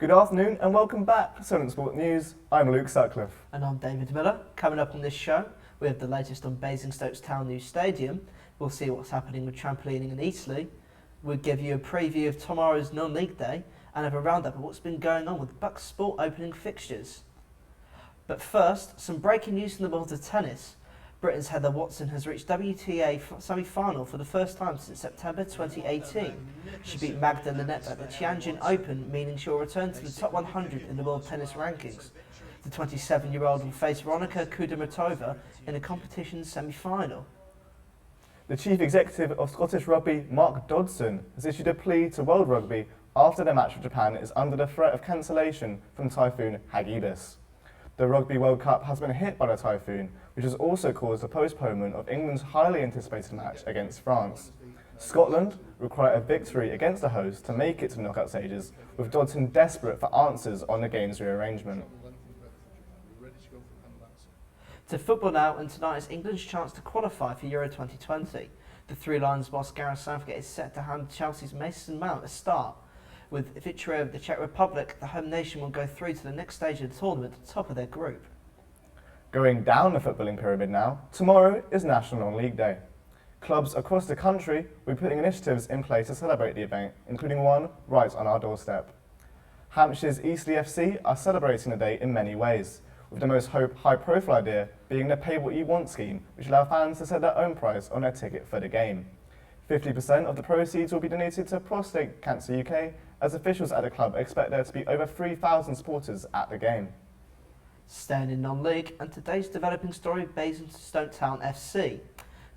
Good afternoon and welcome back to Solent Sport News. I'm Luke Sutcliffe. And I'm David Miller. Coming up on this show, we have the latest on Basingstoke's Town New Stadium. We'll see what's happening with trampolining in Eastleigh. We'll give you a preview of tomorrow's non-league day and have a roundup of what's been going on with Bucks Sport opening fixtures. But first, some breaking news in the world of tennis. Britain's Heather Watson has reached WTA semi-final for the first time since September 2018. She beat Magda Linette at the Tianjin Open, meaning she'll return to the top 100 in the world tennis rankings. The 27-year-old will face Veronika Kudermetova in a competition semi-final. The Chief Executive of Scottish Rugby, Mark Dodson, has issued a plea to World Rugby after their match with Japan is under the threat of cancellation from Typhoon Hagibis. The Rugby World Cup has been hit by the typhoon, which has also caused a postponement of England's highly anticipated match against France. Scotland require a victory against the host to make it to the knockout stages, with Dodson desperate for answers on the game's rearrangement. To football now, and tonight is England's chance to qualify for Euro 2020. The Three Lions boss Gareth Southgate is set to hand Chelsea's Mason Mount a start. With victory over the Czech Republic, the home nation will go through to the next stage of the tournament at the top of their group. Going down the footballing pyramid now, tomorrow is National Non-League Day. Clubs across the country will be putting initiatives in place to celebrate the event, including one right on our doorstep. Hampshire's Eastleigh FC are celebrating the day in many ways, with the most high-profile idea being the Pay What You Want scheme, which allows fans to set their own price on their ticket for the game. 50% of the proceeds will be donated to Prostate Cancer UK, as officials at the club expect there to be over 3,000 supporters at the game. Staying in non-league, and today's developing story, Basingstoke Town FC.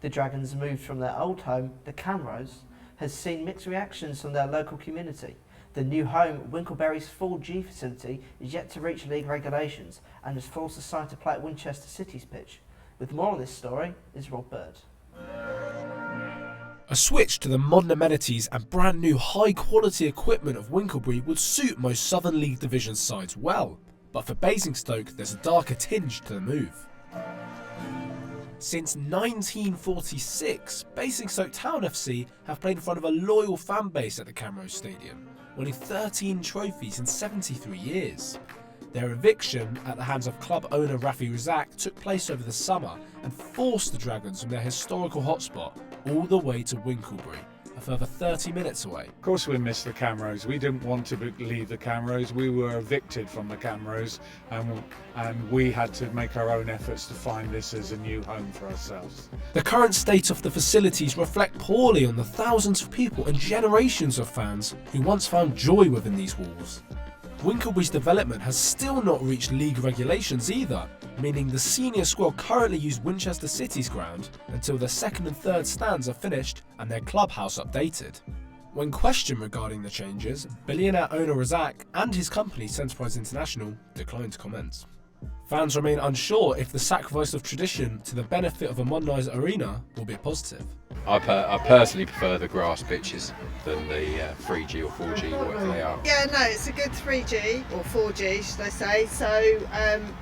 The Dragons moved from their old home, the Camrose, has seen mixed reactions from their local community. The new home, Winkleberry's 4G facility, is yet to reach league regulations and has forced the side to play at Winchester City's pitch. With more on this story is Rob Bird. A switch to the modern amenities and brand new high quality equipment of Winkleberry would suit most Southern League Division sides well, but for Basingstoke there's a darker tinge to the move. Since 1946, Basingstoke Town FC have played in front of a loyal fan base at the Camrose Stadium, winning 13 trophies in 73 years. Their eviction at the hands of club owner Rafi Razak took place over the summer and forced the Dragons from their historical hotspot all the way to Winkleberry, a further 30 minutes away. Of course we missed the Camrose. We didn't want to leave the Camrose. We were evicted from the Camrose and we had to make our own efforts to find this as a new home for ourselves. The current state of the facilities reflect poorly on the thousands of people and generations of fans who once found joy within these walls. Winkleberry's development has still not reached league regulations either, meaning the senior squad currently use Winchester City's ground until their second and third stands are finished and their clubhouse updated. When questioned regarding the changes, billionaire owner Razak and his company Centerprise International declined to comment. Fans remain unsure if the sacrifice of tradition to the benefit of a modernised arena will be a positive. I personally prefer the grass pitches than the 3G or 4G, whatever they are. Yeah, no, it's a good 3G or 4G, should I say. So,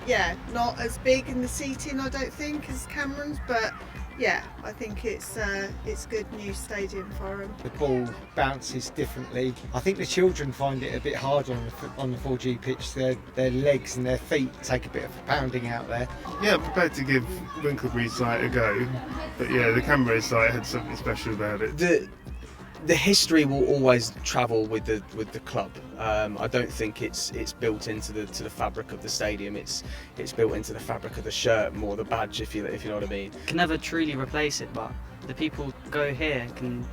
yeah, not as big in the seating, I don't think, as Cameron's, but yeah, I think it's a good new stadium for them. The ball bounces differently. I think the children find it a bit harder on the 4G pitch. Their legs and their feet take a bit of a pounding out there. Yeah, I'm prepared to give Winkleberry site a go, but yeah, the Camrose site had something special about it. The history will always travel with the club. I don't think it's built into the fabric of the stadium. It's built into the fabric of the shirt, more the badge, if you know what I mean. Can never truly replace it, but the people go here can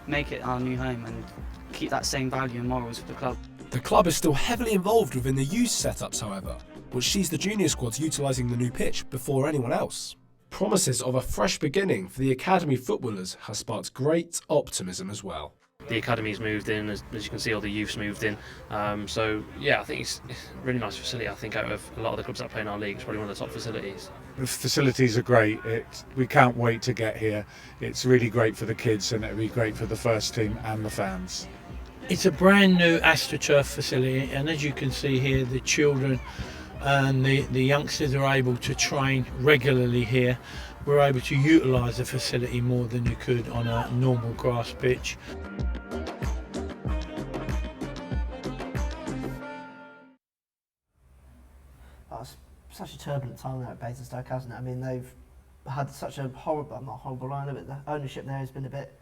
make it our new home and keep that same value and morals for the club. The club is still heavily involved within the youth setups, however, which sees the junior squads utilising the new pitch before anyone else. Promises of a fresh beginning for the academy footballers has sparked great optimism as well. The academy's moved in, as you can see, all the youth's moved in. So yeah, I think it's a really nice facility. I think out of a lot of the clubs that play in our league, it's probably one of the top facilities. The facilities are great. We can't wait to get here. It's really great for the kids and it'll be great for the first team and the fans. It's a brand new AstroTurf facility, and as you can see here, the children and the youngsters are able to train regularly here. We're able to utilise the facility more than you could on a normal grass pitch. such a turbulent time there at Basingstoke, hasn't it? I mean, they've had such a horrible, not horrible line of it, the ownership there has been a bit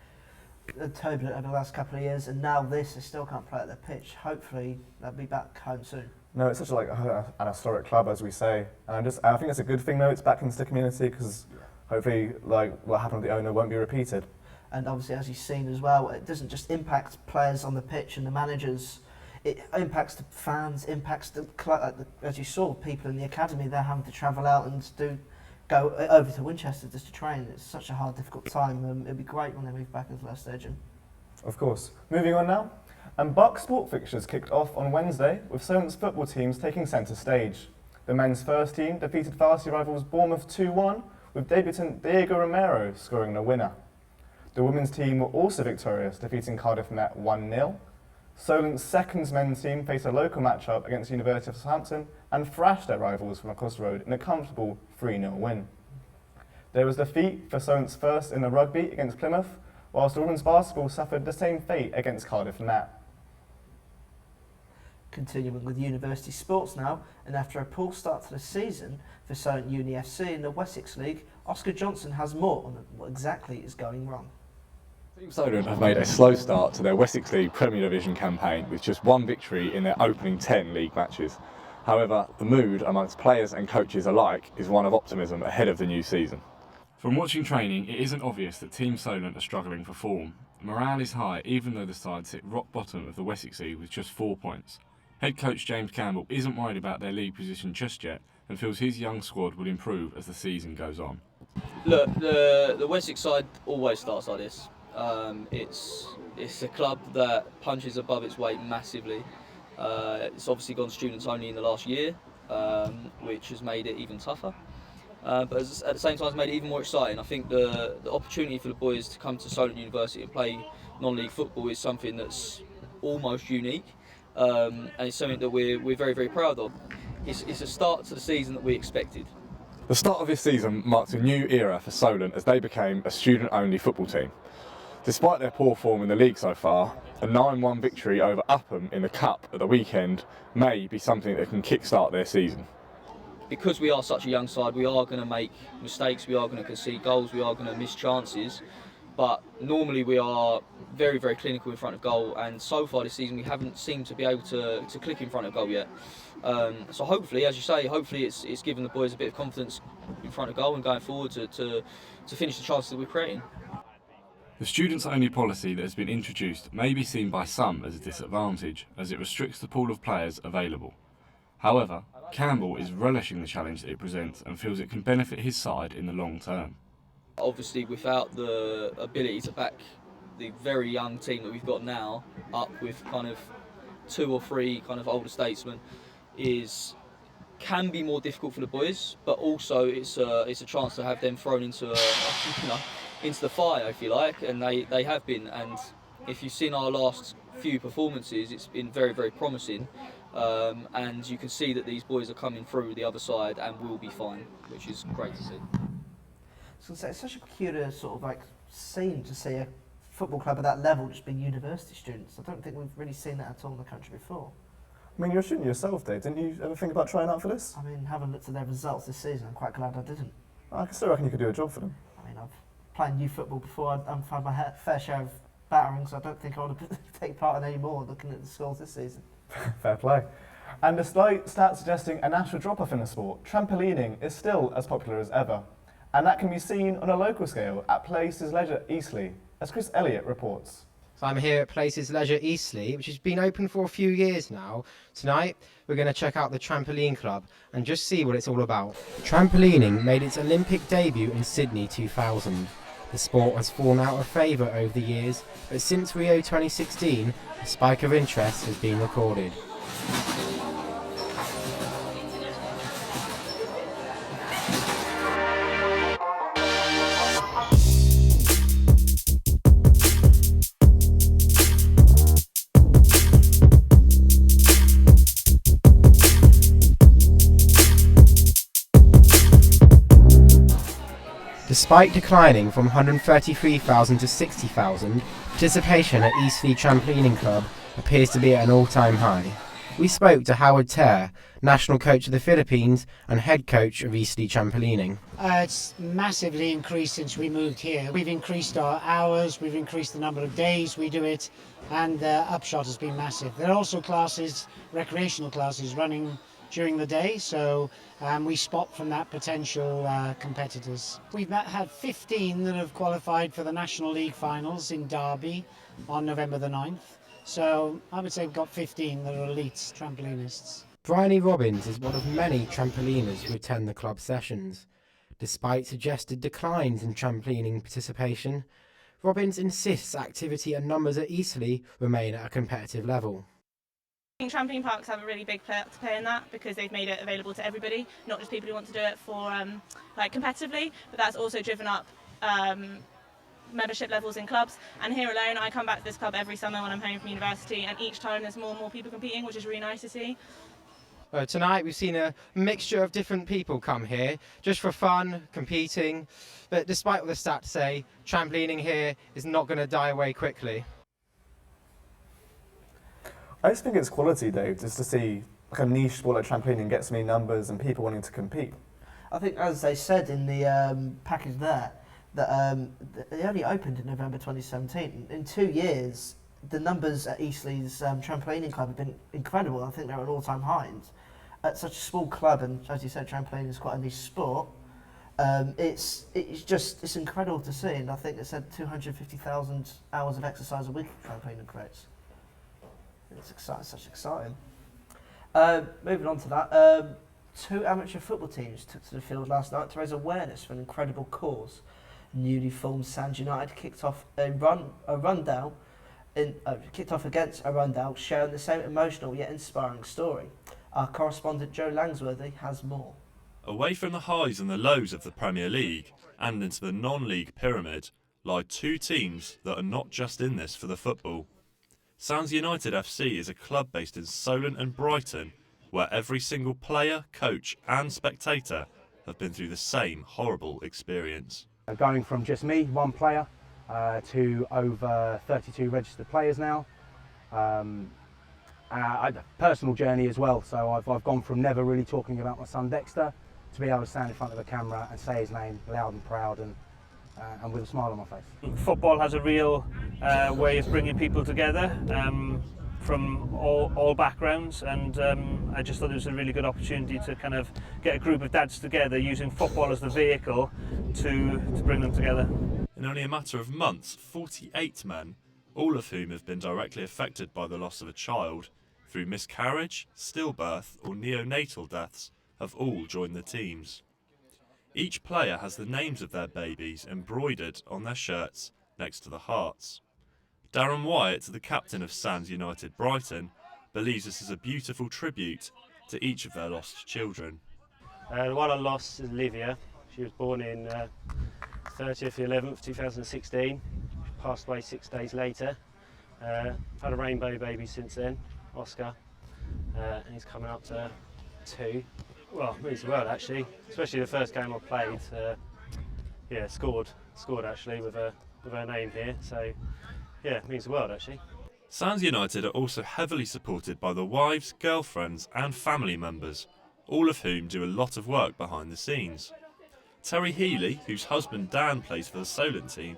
turbulent over the last couple of years, and now they still can't play at their pitch. Hopefully they'll be back home soon. No, it's such an historic club, as we say, and I think it's a good thing though it's back into the community, because hopefully what happened with the owner won't be repeated. And obviously, as you've seen as well, it doesn't just impact players on the pitch and the managers, it impacts the fans, impacts the as you saw, people in the academy, they're having to travel out and go over to Winchester just to train. It's such a hard, difficult time. It'd be great when they move back into that stadium. Of course. Moving on now. And Buck Sport fixtures kicked off on Wednesday with Solent's football teams taking centre stage. The men's first team defeated varsity rivals Bournemouth 2-1, with debutant Diego Romero scoring the winner. The women's team were also victorious, defeating Cardiff Met 1-0. Solent's second men's team faced a local match-up against the University of Southampton and thrashed their rivals from across the road in a comfortable 3-0 win. There was defeat for Solent's first in the rugby against Plymouth, whilst the women's basketball suffered the same fate against Cardiff Met. Continuing with university sports now, and after a poor start to the season for Solent Uni FC in the Wessex League, Oscar Johnson has more on what exactly is going wrong. Team Solent have made a slow start to their Wessex League Premier Division campaign with just one victory in their opening 10 league matches. However, the mood amongst players and coaches alike is one of optimism ahead of the new season. From watching training, it isn't obvious that Team Solent are struggling for form. Morale is high even though the side sit rock bottom of the Wessex League with just 4 points. Head coach James Campbell isn't worried about their league position just yet and feels his young squad will improve as the season goes on. Look, the Wessex side always starts like this. It's a club that punches above its weight massively. It's obviously gone students only in the last year, which has made it even tougher. But at the same time, it's made it even more exciting. I think the opportunity for the boys to come to Solent University and play non-league football is something that's almost unique. And it's something that we're very, very proud of. It's a start to the season that we expected. The start of this season marked a new era for Solent as they became a student-only football team. Despite their poor form in the league so far, a 9-1 victory over Upham in the Cup at the weekend may be something that can kick-start their season. Because we are such a young side, we are going to make mistakes, we are going to concede goals, we are going to miss chances. But normally we are very, very clinical in front of goal, and so far this season we haven't seemed to be able to click in front of goal yet. So hopefully, as you say, hopefully it's given the boys a bit of confidence in front of goal and going forward to finish the chances that we're creating. The students-only policy that has been introduced may be seen by some as a disadvantage, as it restricts the pool of players available. However, Campbell is relishing the challenge that it presents and feels it can benefit his side in the long term. Obviously, without the ability to back the very young team that we've got now up with kind of 2 or 3 kind of older statesmen can be more difficult for the boys, but also it's a chance to have them thrown into into the fire, if you like, and they have been. And if you've seen our last few performances, it's been very, very promising, and you can see that these boys are coming through the other side and will be fine, which is great to see. So it's such a peculiar sort of scene to see a football club at that level just being university students. I don't think we've really seen that at all in the country before. I mean, you're a student yourself, Dave. Didn't you ever think about trying out for this? I mean, having looked at their results this season, I'm quite glad I didn't. I still reckon you could do a job for them. I mean, I've played youth football before. I've had my fair share of batterings, so I don't think I want to take part in any more looking at the scores this season. Fair play. And despite stats suggesting a natural drop-off in the sport, trampolining is still as popular as ever. And that can be seen on a local scale at Places Leisure Eastleigh, as Chris Elliott reports. So I'm here at Places Leisure Eastleigh, which has been open for a few years now. Tonight, we're going to check out the Trampoline Club and just see what it's all about. Trampolining made its Olympic debut in Sydney 2000. The sport has fallen out of favour over the years, but since Rio 2016, a spike of interest has been recorded. Despite declining from 133,000 to 60,000, participation at Eastleigh Trampolining Club appears to be at an all-time high. We spoke to Howard Terr, national coach of the Philippines and head coach of Eastleigh Trampolining. It's massively increased since we moved here. We've increased our hours, we've increased the number of days we do it, and the upshot has been massive. There are also classes, recreational classes, running during the day, so we spot from that potential competitors. We've had 15 that have qualified for the National League finals in Derby on November the 9th. So I would say we've got 15 that are elites trampolinists. Bryony Robbins is one of many trampoliners who attend the club sessions. Despite suggested declines in trampolining participation, Robbins insists activity and numbers at Eastleigh remain at a competitive level. I think trampoline parks have a really big part to play in that because they've made it available to everybody, not just people who want to do it for like competitively, but that's also driven up membership levels in clubs. And here alone, I come back to this club every summer when I'm home from university, and each time there's more and more people competing, which is really nice to see. Tonight we've seen a mixture of different people come here, just for fun, competing, but despite what the stats say, trampolining here is not going to die away quickly. I just think it's quality, Dave, just to see like a niche sport like trampolining get so many numbers and people wanting to compete. I think, as they said in the package there, that they only opened in November 2017. In 2 years, the numbers at Eastleigh's trampolining club have been incredible. I think they're at all-time highs. At such a small club, and as you said, trampolining is quite a niche sport. It's incredible to see, and I think it said 250,000 hours of exercise a week trampolining creates. It's exciting. Moving on to that, 2 amateur football teams took to the field last night to raise awareness for an incredible cause. Newly formed Sands United kicked off against Arundel, sharing the same emotional yet inspiring story. Our correspondent Joe Langsworthy has more. Away from the highs and the lows of the Premier League and into the non-league pyramid lie 2 teams that are not just in this for the football. Sands United FC is a club based in Solent and Brighton, where every single player, coach and spectator have been through the same horrible experience. Going from just me, one player, to over 32 registered players now. A personal journey as well, so I've gone from never really talking about my son Dexter to be able to stand in front of a camera and say his name loud and proud and with a smile on my face. Football has a real way of bringing people together from all backgrounds, and I just thought it was a really good opportunity to kind of get a group of dads together using football as the vehicle to bring them together. In only a matter of months, 48 men, all of whom have been directly affected by the loss of a child through miscarriage, stillbirth or neonatal deaths, have all joined the teams. Each player has the names of their babies embroidered on their shirts next to the hearts. Darren Wyatt, the captain of Sands United Brighton, believes this is a beautiful tribute to each of their lost children. The one I lost is Olivia. She was born in 30th 11th 2016. She passed away 6 days later. Had a rainbow baby since then, Oscar, and he's coming up to 2. Well, it means the world actually, especially the first game I played. Scored actually with her name here. So yeah, it means the world actually. Sands United are also heavily supported by the wives, girlfriends and family members, all of whom do a lot of work behind the scenes. Terry Healy, whose husband Dan plays for the Solent team,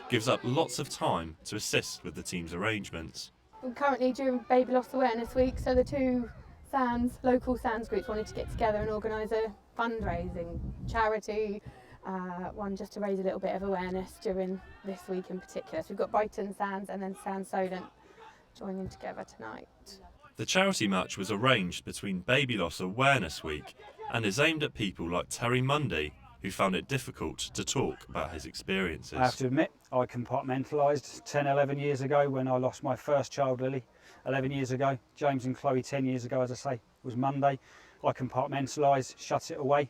gives up lots of time to assist with the team's arrangements. We're currently during Baby Loss Awareness Week, so the 2 local Sands groups wanted to get together and organise a fundraising charity, one just to raise a little bit of awareness during this week in particular. So we've got Brighton Sands and then Sands Solent joining together tonight. The charity match was arranged between Baby Loss Awareness Week and is aimed at people like Terry Mundy, who found it difficult to talk about his experiences. I have to admit, I compartmentalised 10, 11 years ago when I lost my first child, Lily, 11 years ago. James and Chloe 10 years ago, as I say, was Monday. I compartmentalised, shut it away.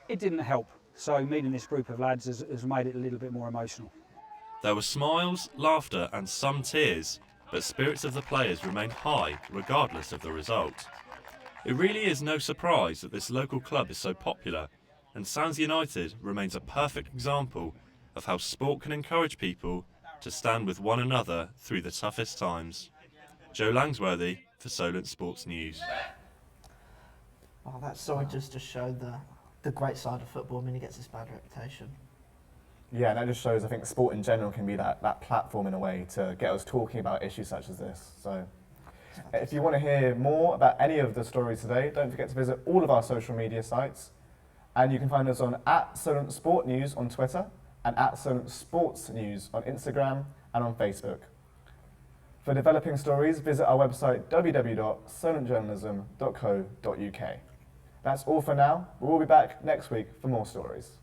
It didn't help, so meeting this group of lads has made it a little bit more emotional. There were smiles, laughter and some tears, but spirits of the players remained high regardless of the result. It really is no surprise that this local club is so popular, and Sands United remains a perfect example of how sport can encourage people to stand with one another through the toughest times. Joe Langsworthy for Solent Sports News. Oh, that story just showed the great side of football. I mean, it gets this bad reputation. Yeah, and that just shows, I think, sport in general can be that platform in a way to get us talking about issues such as this. So if you want to hear more about any of the stories today, don't forget to visit all of our social media sites. And you can find us on @SolentSportNews on Twitter and @SolentSportsNews on Instagram and on Facebook. For developing stories, visit our website www.solentjournalism.co.uk. That's all for now. We'll be back next week for more stories.